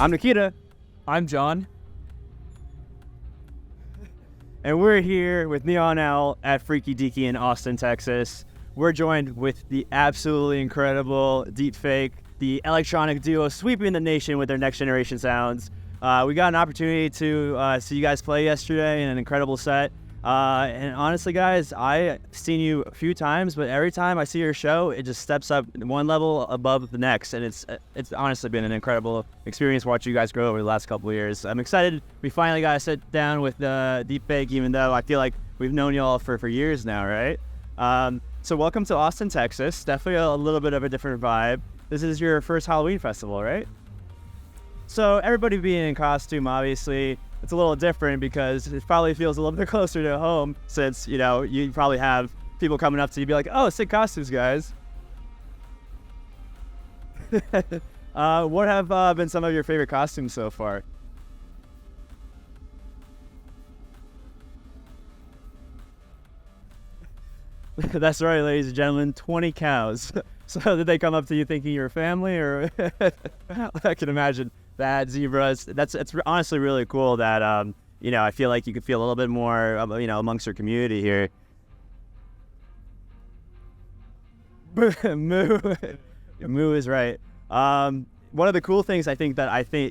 I'm Nikita. I'm John. And we're here with Neon Owl at Freaky Deaky in Austin, Texas. We're joined with the absolutely incredible DEEPFAKE, the electronic duo sweeping the nation with their next generation sounds. We got an opportunity to see you guys play yesterday in an incredible set. And honestly, guys, I've seen you a few times, but every time I see your show, it just steps up one level above the next. And it's honestly been an incredible experience watching you guys grow over the last couple of years. I'm excited we finally got to sit down with DEEPFAKE, even though I feel like we've known you all for years now, right? So welcome to Austin, Texas. Definitely a little bit of a different vibe. This is your first Halloween festival, right? So everybody being in costume, obviously, it's a little different because it probably feels a little bit closer to home since, you know, you probably have people coming up to you be like, oh, sick costumes, guys. What have been some of your favorite costumes so far? That's right, ladies and gentlemen, 20 cows. So did they come up to you thinking you're family, or I can imagine that zebras. It's honestly really cool that you know, I feel like you could feel a little bit more you know, amongst your community here. Moo is right. One of the cool things I think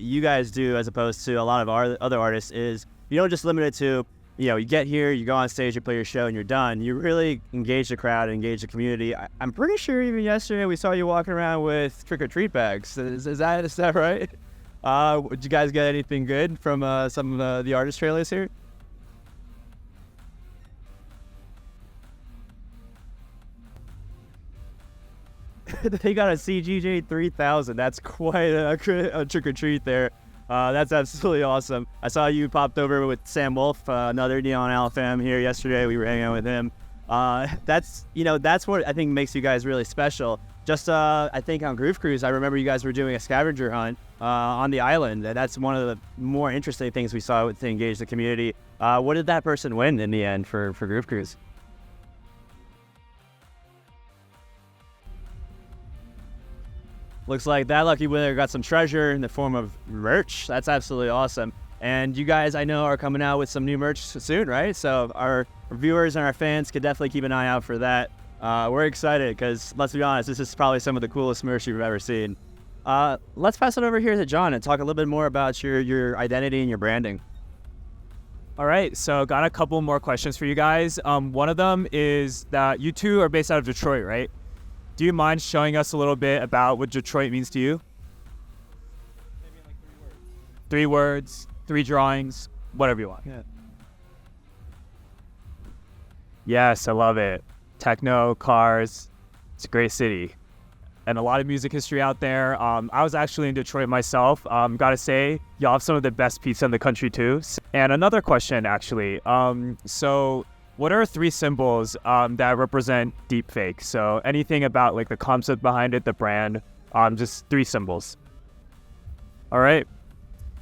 you guys do as opposed to a lot of our other artists is you don't just limit it to, you know, you get here, you go on stage, you play your show, and you're done. You really engage the crowd, engage the community. I'm pretty sure even yesterday we saw you walking around with trick-or-treat bags. Is that right? Did you guys get anything good from some of the artist trailers here? They got a CGJ 3000. That's quite a trick-or-treat there. That's absolutely awesome. I saw you popped over with Sam Wolf, another Neon Owl fam here yesterday. We were hanging out with him. That's what I think makes you guys really special. Just I think on Groove Cruise, I remember you guys were doing a scavenger hunt on the island. That's one of the more interesting things we saw to engage the community. What did that person win in the end for Groove Cruise? Looks like that lucky winner got some treasure in the form of merch. That's absolutely awesome. And you guys, I know, are coming out with some new merch soon, right? So our viewers and our fans could definitely keep an eye out for that. We're excited because, let's be honest, this is probably some of the coolest merch you've ever seen. Let's pass it over here to John and talk a little bit more about your identity and your branding. All right, so got a couple more questions for you guys. One of them is that you two are based out of Detroit, right? Do you mind showing us a little bit about what Detroit means to you? Maybe like 3 words, 3 drawings, whatever you want. Yeah. Yes, I love it. Techno, cars, it's a great city. And a lot of music history out there. I was actually in Detroit myself. Gotta say, y'all have some of the best pizza in the country too. And another question, actually. So what are 3 symbols that represent DEEPFAKE? So anything about like the concept behind it, the brand, just 3 symbols. All right.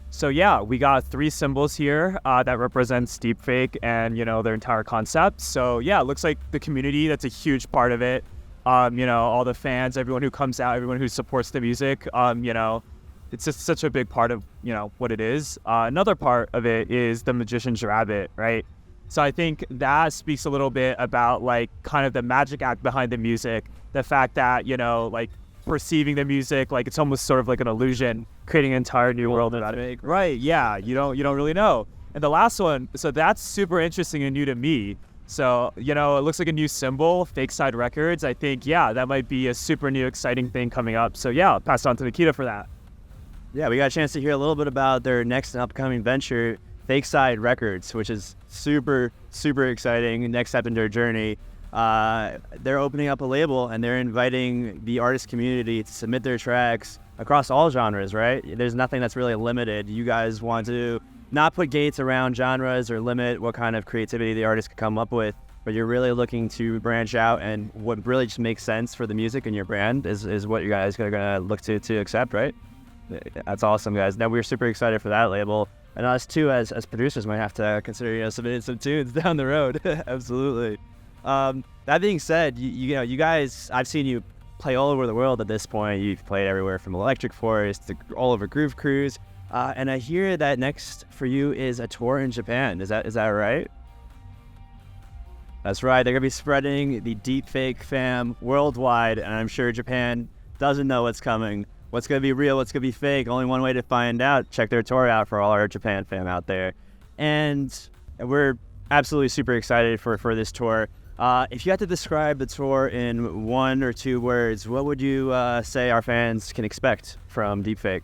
So yeah, we got 3 symbols here that represents DEEPFAKE and, you know, their entire concept. So yeah, it looks like the community, that's a huge part of it. You know, all the fans, everyone who comes out, everyone who supports the music, you know, it's just such a big part of, you know, what it is. Another part of it is the magician's rabbit, right? So I think that speaks a little bit about like kind of the magic act behind the music, the fact that, you know, like perceiving the music, like it's almost sort of like an illusion, creating an entire new world about it. Right, yeah, you don't really know. And the last one, so that's super interesting and new to me. So, you know, it looks like a new symbol, Fake Side Records. I think, yeah, that might be a super new exciting thing coming up. So yeah, I'll pass it on to Nikita for that. Yeah, we got a chance to hear a little bit about their next and upcoming venture, Fake Side Records, which is super, super exciting. Next step in their journey. They're opening up a label and they're inviting the artist community to submit their tracks across all genres, right? There's nothing that's really limited. You guys want to not put gates around genres or limit what kind of creativity the artist could come up with, but you're really looking to branch out, and what really just makes sense for the music and your brand is what you guys are gonna look to accept, right? That's awesome, guys. Now we're super excited for that label. And us too, as producers, might have to consider, you know, submitting some tunes down the road. Absolutely. That being said, you know, you guys, I've seen you play all over the world at this point. You've played everywhere from Electric Forest to all over Groove Cruise. And I hear that next for you is a tour in Japan. Is that right? That's right. They're going to be spreading the DEEPFAKE fam worldwide, and I'm sure Japan doesn't know what's coming. What's going to be real, what's going to be fake. Only one way to find out. Check their tour out for all our Japan fam out there. And we're absolutely super excited for this tour. If you had to describe the tour in 1 or 2 words, what would you say our fans can expect from DEEPFAKE?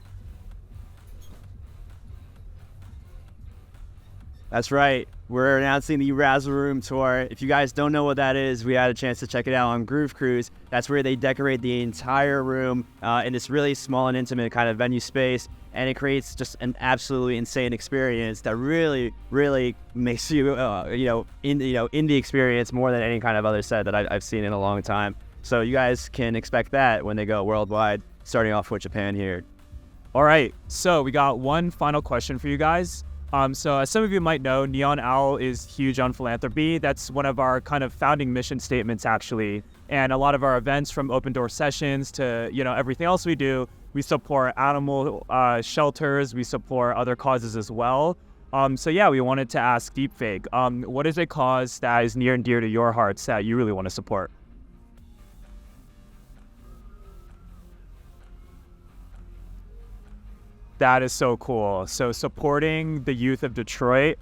That's right. We're announcing the Razzle Room Tour. If you guys don't know what that is, we had a chance to check it out on Groove Cruise. That's where they decorate the entire room in this really small and intimate kind of venue space, and it creates just an absolutely insane experience that really, really makes you, in the experience more than any kind of other set that I've seen in a long time. So you guys can expect that when they go worldwide, starting off with Japan here. All right, so we got one final question for you guys. So as some of you might know, Neon Owl is huge on philanthropy. That's one of our kind of founding mission statements, actually. And a lot of our events, from open door sessions to, everything else we do, we support animal shelters, we support other causes as well. So yeah, we wanted to ask DEEPFAKE, what is a cause that is near and dear to your hearts that you really want to support? That is so cool. So supporting the youth of Detroit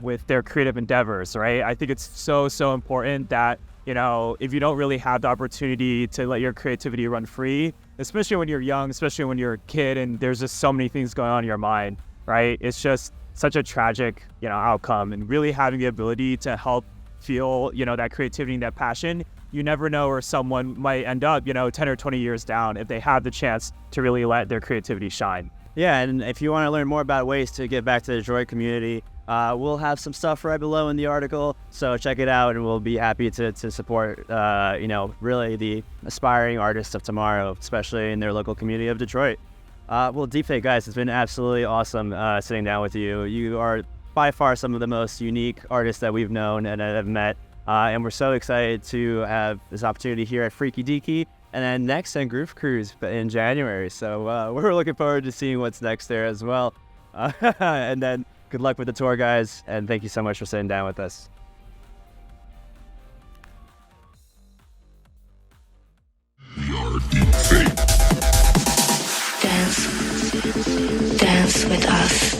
with their creative endeavors, right? I think it's so important that, if you don't really have the opportunity to let your creativity run free, especially when you're young, especially when you're a kid and there's just so many things going on in your mind, right? It's just such a tragic, outcome, and really having the ability to help feel, that creativity and that passion. You never know where someone might end up, 10 or 20 years down if they have the chance to really let their creativity shine. Yeah, and if you want to learn more about ways to give back to the Detroit community, we'll have some stuff right below in the article, so check it out, and we'll be happy to support, really the aspiring artists of tomorrow, especially in their local community of Detroit. Well, DEEPFAKE, guys, it's been absolutely awesome sitting down with you. You are by far some of the most unique artists that we've known and have met, and we're so excited to have this opportunity here at Freaky Deaky, and then next on Groove Cruise in January. So we're looking forward to seeing what's next there as well. And then good luck with the tour, guys. And thank you so much for sitting down with us. We are DEEPFAKE. Dance with us.